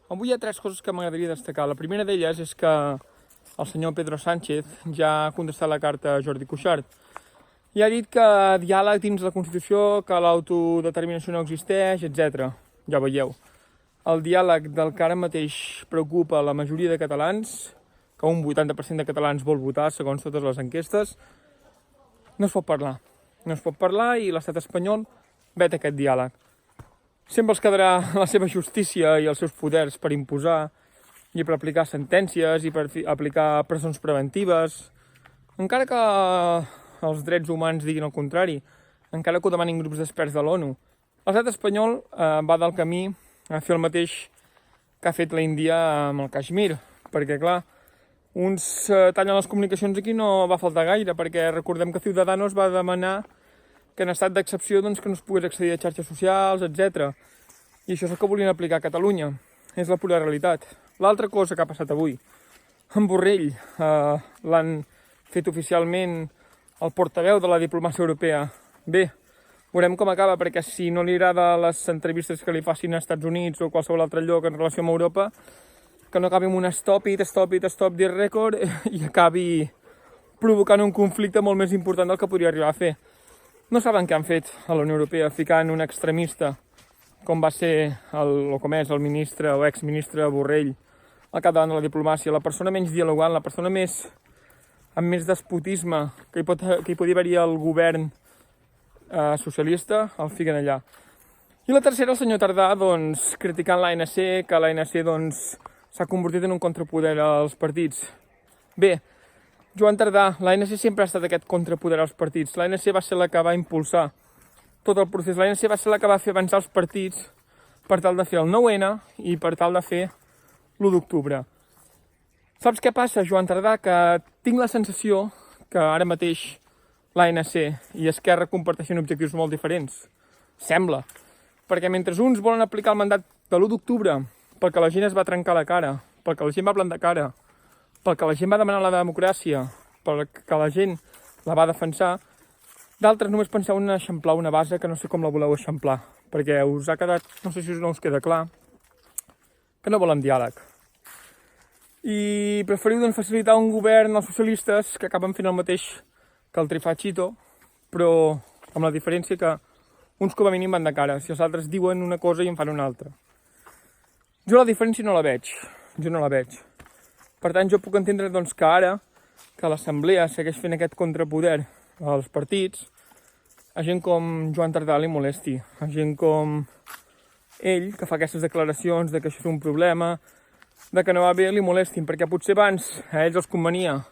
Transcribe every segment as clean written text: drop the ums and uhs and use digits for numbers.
Avui hi ha tres coses que m'agradaria destacar. La primera d'elles és que el senyor Pedro Sánchez ja ha contestat la carta a Jordi Cuixart i ha dit que diàleg dins la Constitució, que l'autodeterminació no existeix, etc. Ja veieu. El diàleg del que ara mateix preocupa la majoria de catalans, que un 80% de catalans vol votar, segons totes les enquestes, no es pot parlar. No es pot parlar i l'estat espanyol vet aquest diàleg. Sempre els quedarà la seva justícia i els seus poders per imposar i per aplicar sentències i per aplicar presons preventives, encara que els drets humans diguin el contrari, encara que ho demanin grups d'experts de l'ONU. L'estat espanyol va del camí a fer el mateix que ha fet l'Índia amb el Caixmir, perquè clar, uns tallen les comunicacions aquí no va faltar gaire, perquè recordem que Ciudadanos va demanar que en estat d'excepció doncs, que no es pogués accedir a xarxes socials, etc. I això és el que volien aplicar a Catalunya. És la pura realitat. L'altra cosa que ha passat avui, en Borrell l'han fet oficialment el portaveu de la diplomàcia europea. Bé, veurem com acaba, perquè si no li agrada les entrevistes que li facin als Estats Units o qualsevol altre lloc en relació amb Europa, que no acabi amb un stop this record i acabi provocant un conflicte molt més important del que podria arribar a fer. No saben què han fet a la Unió Europea ficant un extremista com va ser com és el ministre o exministre Borrell al capdavant de la diplomàcia, la persona menys dialogant, la persona amb més despotisme que hi podia haver-hi al govern socialista, el fiquen allà. I la tercera, el senyor Tardà, doncs, criticant l'ANC, que l'ANC doncs, s'ha convertit en un contrapoder als partits. Bé, Joan Tardà, l'ANC sempre ha estat aquest contrapoder als partits. L'ANC va ser la que va impulsar tot el procés. L'ANC va ser la que va fer avançar els partits per tal de fer el 9-N i per tal de fer l'1 d'octubre. Saps què passa, Joan Tardà? Que tinc la sensació que ara mateix l'ANC i Esquerra comparteixen objectius molt diferents. Sembla. Perquè mentre uns volen aplicar el mandat de l'1 d'octubre perquè la gent es va trencar la cara, perquè la gent va plantar cara, perquè la gent va demanar la democràcia, perquè la gent la va defensar, d'altres només penseu en eixamplar una base que no sé com la voleu eixamplar, perquè us ha quedat, no sé si no us queda clar, que no volen diàleg. I preferiu doncs, facilitar un govern als socialistes que acaben fent el mateix que el Trifachito, però amb la diferència que uns com a mínim van de cara, si els altres diuen una cosa i en fan una altra. Jo la diferència no la veig, Per tant, jo puc entendre doncs, que ara, que l'Assemblea segueix fent aquest contrapoder als partits, a gent com Joan Tardà li molesti, a gent com ell, que fa aquestes declaracions de que això és un problema, de que no va bé, li molestin, perquè potser abans a ells els convenia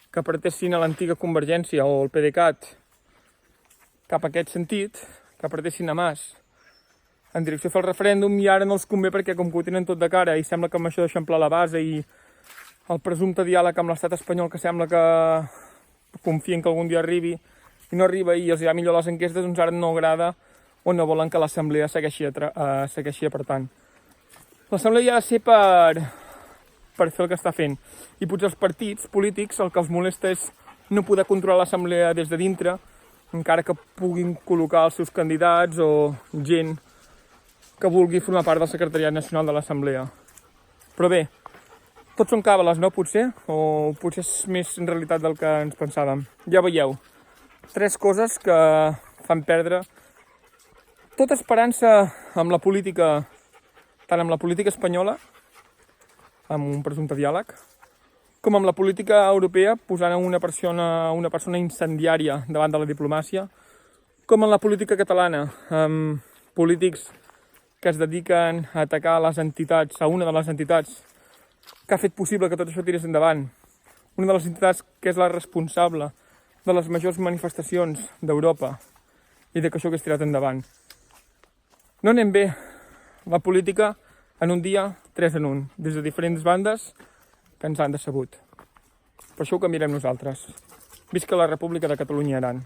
que apretessin a l'antiga Convergència o el PDeCAT cap a aquest sentit, que apretessin a Mas en direcció a fer el referèndum, i ara no els convé perquè com que ho tenen tot de cara i sembla que amb això d'eixamplar la base i el presumpte diàleg amb l'estat espanyol que sembla que confien que algun dia arribi i no arriba i els irà millor les enquestes, doncs ara no agrada o no volen que l'Assemblea segueixi apretant. L'Assemblea hi ha de ser per fer el que està fent. I potser els partits polítics el que els molesta és no poder controlar l'Assemblea des de dintre, encara que puguin col·locar els seus candidats o gent que vulgui formar part del secretariat nacional de l'Assemblea. Però bé, tots són càbales, no, potser? O potser és més en realitat del que ens pensàvem. Ja veieu, tres coses que fan perdre tota esperança amb la política, tant amb la política espanyola, amb un presumpte diàleg, com amb la política europea, posant una persona incendiària davant de la diplomàcia, com en la política catalana, amb polítics que es dediquen a atacar les entitats, a una de les entitats que ha fet possible que tot això tirés endavant, una de les entitats que és la responsable de les majors manifestacions d'Europa i de que això hagués tirat endavant. No anem bé. La política, en un dia, 3 en 1, des de diferents bandes que ens han decebut. Per això ho canviarem nosaltres. Visca la República de Catalunya i Aran.